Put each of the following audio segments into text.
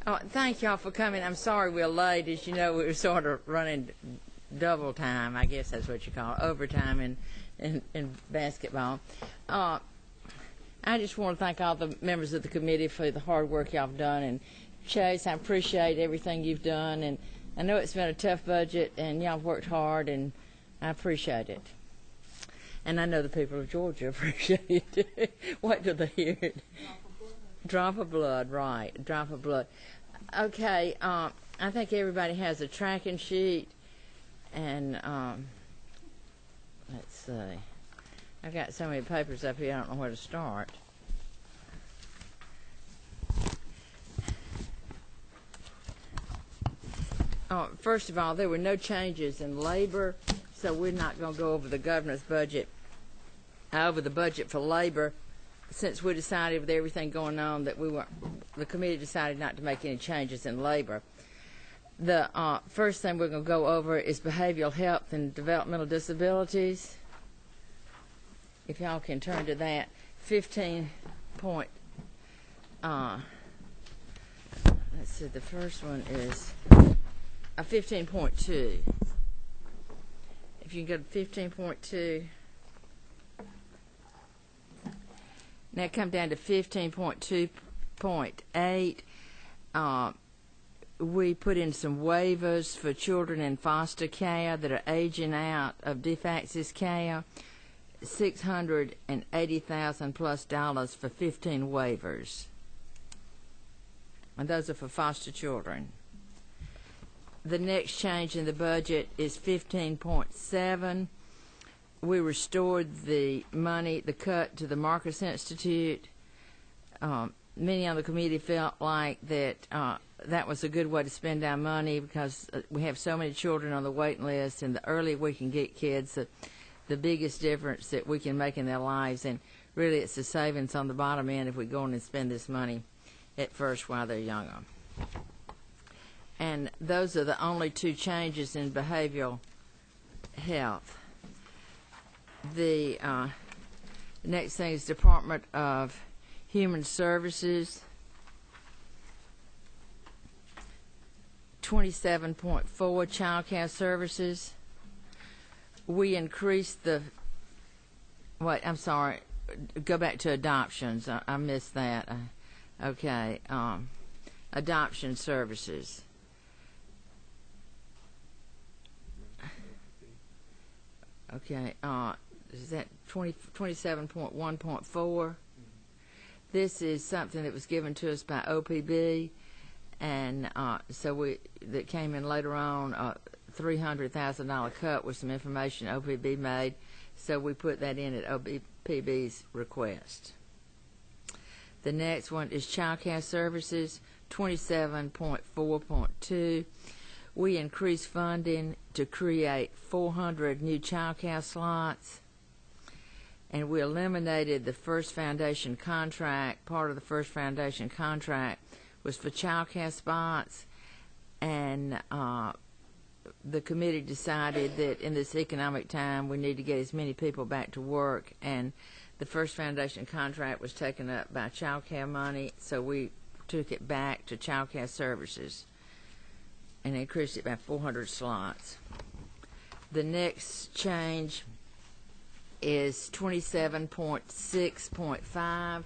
Thank y'all for coming. I'm sorry we're late. As you know, we were sort of running double time. I guess that's what you call it, overtime in basketball. I just want to thank all the members of the committee for the hard work y'all have done. And Chase, I appreciate everything you've done. And I know it's been a tough budget, and y'all have worked hard, and I appreciate it. And I know the people of Georgia appreciate it. Wait till they hear it. Drop of blood, right. Drop of blood. Okay, I think everybody has a tracking sheet. And let's see. I've got so many papers up here, I don't know where to start. First of all, there were no changes in labor, so we're not going to go over the governor's budget, over the budget for labor, since we decided with everything going on that the committee decided not to make any changes in labor. The first thing we're going to go over is behavioral health and developmental disabilities. If y'all can turn to that, 15 point, let's see, the first one is 15.2. If you can go to 15.2. Now come down to 15.2.8. We put in some waivers for children in foster care that are aging out of DFACS's care. $680,000 plus for 15 waivers. And those are for foster children. The next change in the budget is 15.7. We restored the money, the cut to the Marcus Institute. Many on the committee felt like that that was a good way to spend our money because we have so many children on the waiting list, and the earlier we can get kids, the biggest difference that we can make in their lives. And really it's the savings on the bottom end if we go in and spend this money at first while they're younger. And those are the only two changes in behavioral health. The next thing is Department of Human Services, 27.4 child care services. We increased the, wait, I'm sorry, go back to adoptions. I missed that. Okay, adoption services. Okay, is that 27.1.4? This is something that was given to us by OPB, and so that came in later on, $300,000 cut with some information OPB made, so we put that in at OPB's request. The next one is child care services, 27.4.2. We increased funding to create 400 new child care slots, and we eliminated the First Foundation contract. Part of the First Foundation contract was for child care spots, and the committee decided that in this economic time we need to get as many people back to work, and the First Foundation contract was taken up by child care money, so we took it back to child care services and increased it by 400 slots. The next change is 27.6.5.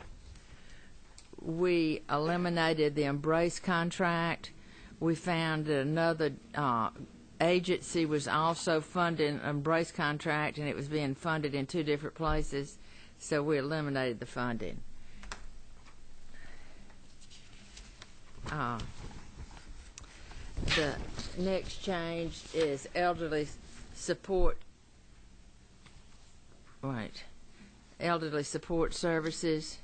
We eliminated the Embrace contract. We found that another agency was also funding an Embrace contract, and it was being funded in two different places, so we eliminated the funding. The next change is elderly support. Right, elderly support services.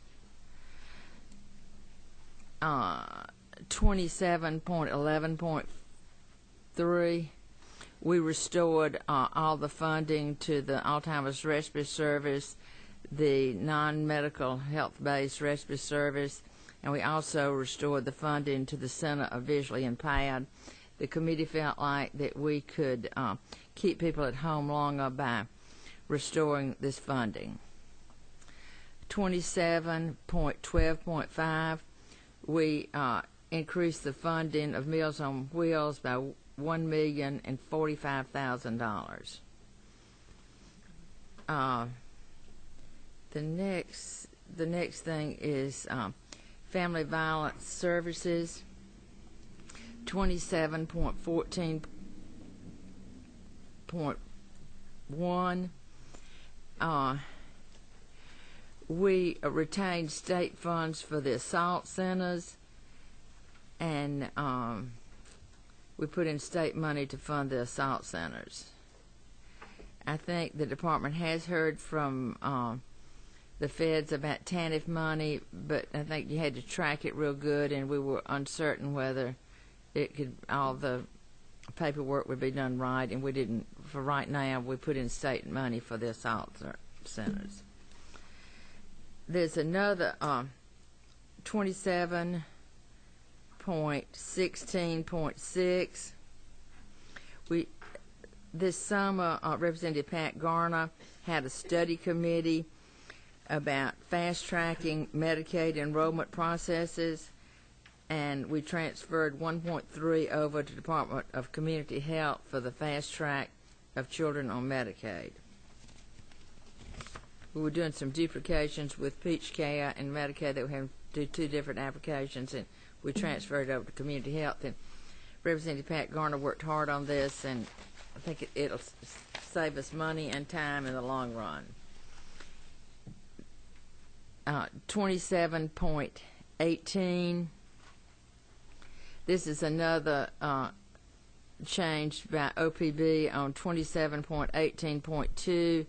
27.11.3. We restored all the funding to the Alzheimer's Respite Service, the non-medical health-based respite service, and we also restored the funding to the Center of Visually Impaired. The committee felt like that we could keep people at home longer by restoring this funding. 27.12.5, we increase the funding of Meals on Wheels by $1,045,000. The next thing is Family Violence Services, 27.14.1. We retained state funds for the assault centers, and we put in state money to fund the assault centers. I think the department has heard from the feds about TANF money, but I think you had to track it real good, and we were uncertain whether all the paperwork would be done right, and we didn't. For right now, we put in state money for the assault centers. There's another 27.16.6. This summer, Representative Pat Garner had a study committee about fast-tracking Medicaid enrollment processes, and we transferred 1.3 over to the Department of Community Health for the fast track of children on Medicaid. We were doing some duplications with Peach Care and Medicaid that we had to do 2 different applications, and we transferred over to Community Health. And Representative Pat Garner worked hard on this, and I think it'll save us money and time in the long run. 27.18. This is another change by OPB on 27.18.2.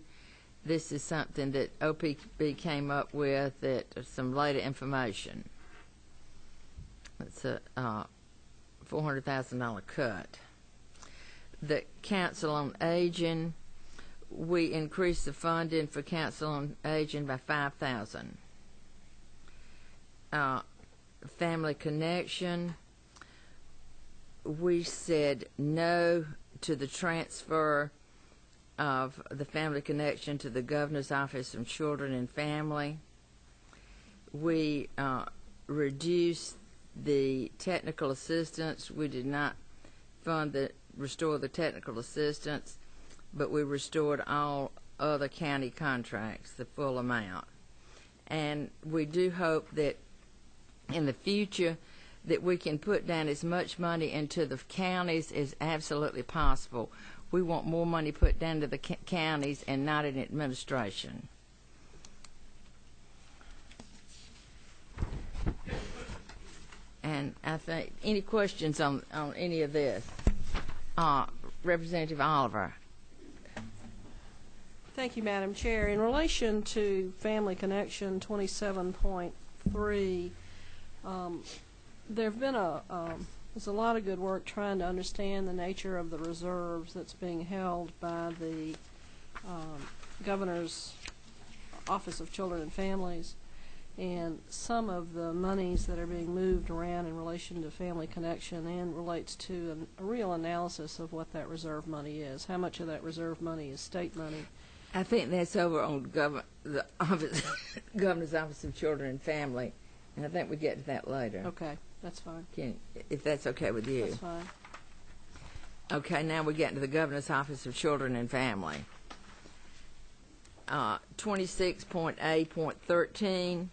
This is something that OPB came up with, that some later information. It's a $400,000 cut. The Council on Aging, we increased the funding for Council on Aging by $5,000. Family Connection, we said no to the transfer of the Family Connection to the Governor's Office of Children and Family. We reduced the technical assistance. We did not restore the technical assistance, but we restored all other county contracts, the full amount. And we do hope that in the future that we can put down as much money into the counties as absolutely possible. We want more money put down to the counties and not in administration. And I think, any questions on any of this? Representative Oliver. Thank you, Madam Chair. In relation to Family Connection 27.3, there have been there's a lot of good work trying to understand the nature of the reserves that's being held by the Governor's Office of Children and Families, and some of the monies that are being moved around in relation to Family Connection and relates to a real analysis of what that reserve money is. How much of that reserve money is state money? I think that's over on the Governor's Office of Children and Family, and I think we get to that later. Okay, that's fine. If that's okay with you. That's fine. Okay, now we get to the Governor's Office of Children and Family. 26.8.13,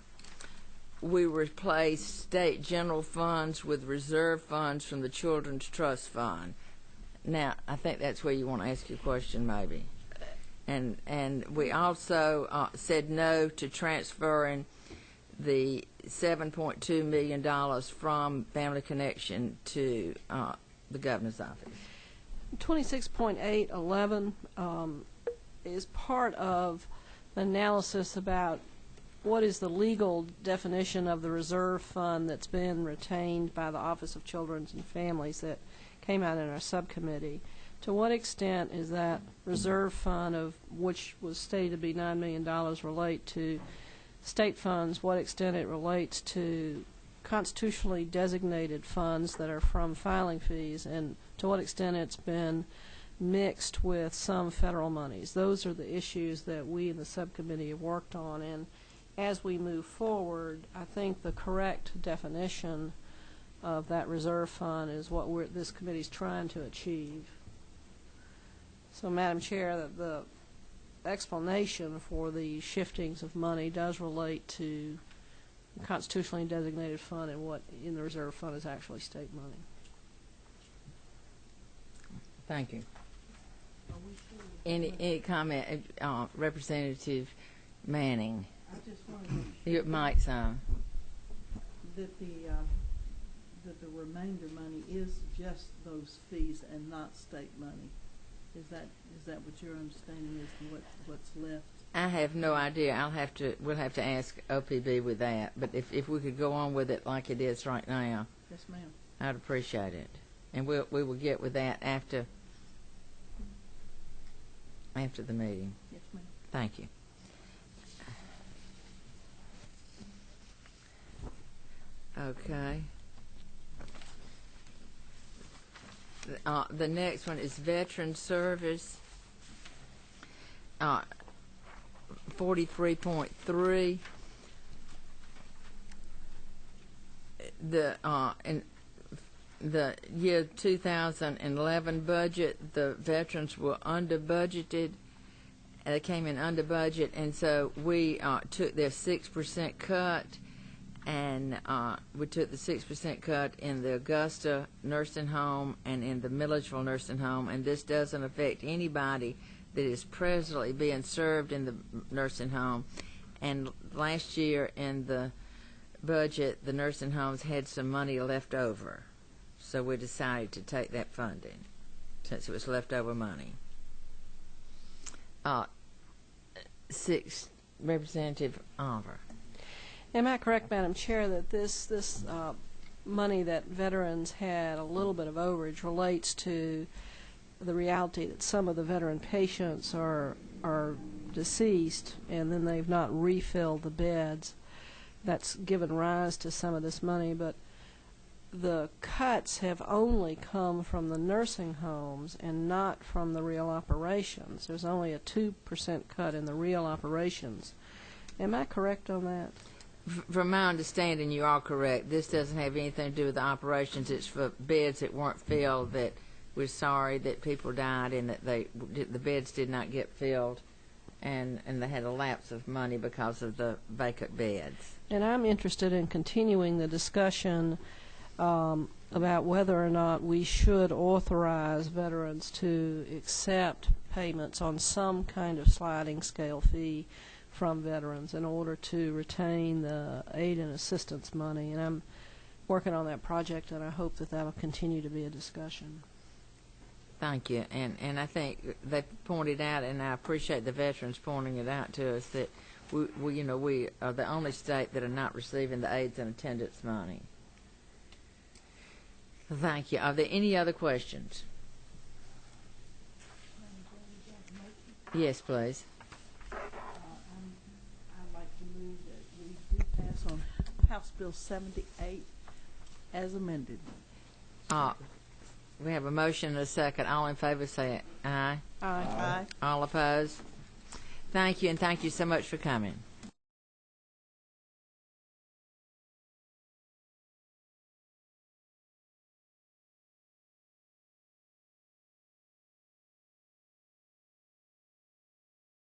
we replaced state general funds with reserve funds from the Children's Trust Fund. Now, I think that's where you want to ask your question, maybe. And we also said no to transferring the $7.2 million from Family Connection to the Governor's Office. 26.811 is part of the analysis about what is the legal definition of the reserve fund that's been retained by the Office of Children and Families that came out in our subcommittee. To what extent is that reserve fund, of which was stated to be $9 million, relate to state funds? What extent it relates to constitutionally designated funds that are from filing fees, and to what extent it's been mixed with some federal monies? Those are the issues that we in the subcommittee have worked on, and as we move forward, I think the correct definition of that reserve fund is what this committee's trying to achieve. So, Madam Chair, the explanation for the shiftings of money does relate to the constitutionally designated fund, and what in the reserve fund is actually state money. Thank you. Any comment, Representative Manning? I just wanted to make Your mic's on. that the remainder money is just those fees and not state money. Is that what your understanding is, and what's left? I have no idea. We'll have to ask OPB with that. But if we could go on with it like it is right now, Yes, ma'am. I'd appreciate it. And we will get with that after the meeting. Yes, ma'am. Thank you. Okay. The next one is Veteran Service, 43.3. In the year 2011 budget, the veterans were under budgeted. They came in under budget, and so we took their 6% cut. And we took the 6% cut in the Augusta nursing home and in the Milledgeville nursing home, and this doesn't affect anybody that is presently being served in the nursing home. And last year in the budget, the nursing homes had some money left over, so we decided to take that funding since it was leftover money. Representative Oliver. Am I correct, Madam Chair, that this money that veterans had a little bit of overage relates to the reality that some of the veteran patients are deceased and then they've not refilled the beds? That's given rise to some of this money, but the cuts have only come from the nursing homes and not from the real operations. There's only a 2% cut in the real operations. Am I correct on that? From my understanding, you are correct. This doesn't have anything to do with the operations. It's for beds that weren't filled, that we're sorry that people died and that the beds did not get filled, and they had a lapse of money because of the vacant beds. And I'm interested in continuing the discussion about whether or not we should authorize veterans to accept payments on some kind of sliding scale fee from veterans in order to retain the aid and assistance money. And I'm working on that project, and I hope that will continue to be a discussion. Thank you. And I think they pointed out, and I appreciate the veterans pointing it out to us, that we are the only state that are not receiving the aids and attendance money. Thank you. Are there any other questions? Yes, please. On House Bill 78 as amended. We have a motion and a second. All in favor say aye. Aye. Aye. All opposed? Thank you, and thank you so much for coming.